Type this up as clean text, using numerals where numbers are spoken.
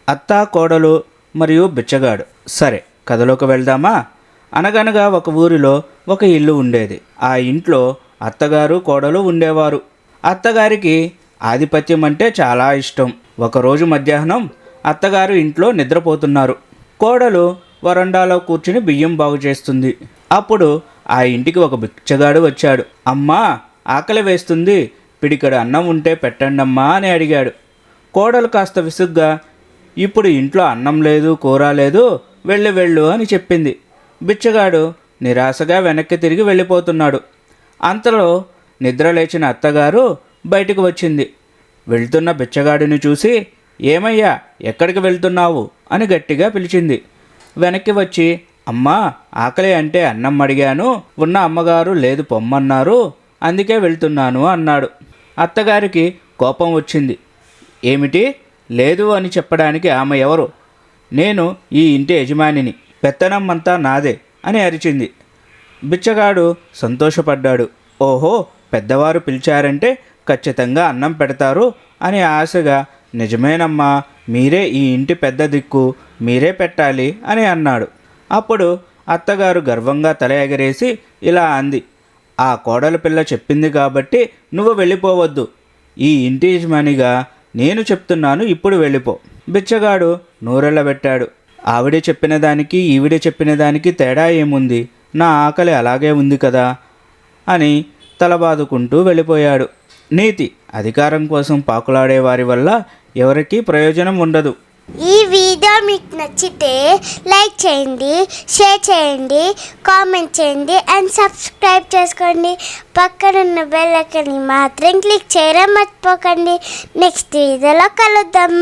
అత్త, కోడలు మరియు బిచ్చగాడు. సరే, కథలోకి వెళ్దామా? అనగనగా ఒక ఊరిలో ఒక ఇల్లు ఉండేది. ఆ ఇంట్లో అత్తగారు, కోడలు ఉండేవారు. అత్తగారికి ఆధిపత్యం అంటే చాలా ఇష్టం. ఒకరోజు మధ్యాహ్నం అత్తగారు ఇంట్లో నిద్రపోతున్నారు. కోడలు వరండాలో కూర్చుని బియ్యం బాగు చేస్తుంది. అప్పుడు ఆ ఇంటికి ఒక బిచ్చగాడు వచ్చాడు. అమ్మా, ఆకలి వేస్తుంది, పిడికెడు అన్నం ఉంటే పెట్టండమ్మా అని అడిగాడు. కోడలు కాస్త విసుగ్గా, ఇప్పుడు ఇంట్లో అన్నం లేదు, కూర లేదు, వెళ్ళు అని చెప్పింది. బిచ్చగాడు నిరాశగా వెనక్కి తిరిగి వెళ్ళిపోతున్నాడు. అంతలో నిద్రలేచిన అత్తగారు బయటకు వచ్చింది. వెళ్తున్న బిచ్చగాడిని చూసి, ఏమయ్యా, ఎక్కడికి వెళ్తున్నావు అని గట్టిగా పిలిచింది. వెనక్కి వచ్చి, అమ్మా, ఆకలి అంటే అన్నం అడిగాను, ఉన్న అమ్మగారు లేదు పొమ్మన్నారు, అందుకే వెళ్తున్నాను అన్నాడు. అత్తగారికి కోపం వచ్చింది. ఏమిటి, లేదు అని చెప్పడానికి ఆమె ఎవరు? నేను ఈ ఇంటి యజమానిని, పెత్తనం అంతా నాదే అని అరిచింది. బిచ్చగాడు సంతోషపడ్డాడు. ఓహో, పెద్దవారు పిలిచారంటే ఖచ్చితంగా అన్నం పెడతారు అని ఆశగా, నిజమేనమ్మా, మీరే ఈ ఇంటి పెద్ద దిక్కు, మీరే పెట్టాలి అని అన్నాడు. అప్పుడు అత్తగారు గర్వంగా తల ఎగరేసి ఇలా అంది, ఆ కోడల పిల్ల చెప్పింది కాబట్టి నువ్వు వెళ్ళిపోవద్దు. ఈ ఇంటి యజమానిగా నేను చెప్తున్నాను, ఇప్పుడు వెళ్ళిపో. బిచ్చగాడు నూరెళ్ళబెట్టాడు. ఆవిడే చెప్పిన దానికి ఈవిడే చెప్పిన దానికి తేడా ఏముంది? నా ఆకలి అలాగే ఉంది కదా అని తలబాదుకుంటూ వెళ్ళిపోయాడు. నీతి: అధికారం కోసం పాకులాడే వారి వల్ల ఎవరికీ ప్రయోజనం ఉండదు. ఈ వీడియో మీకు నచ్చితే లైక్ చేయండి, షేర్ చేయండి, కామెంట్ చేయండి అండ్ సబ్స్క్రైబ్ చేసుకోండి. పక్కనున్న బెల్ ఐకాన్ని మాత్రం క్లిక్ చేయడం మర్చిపోకండి. నెక్స్ట్ వీడియోలో కలుద్దాం.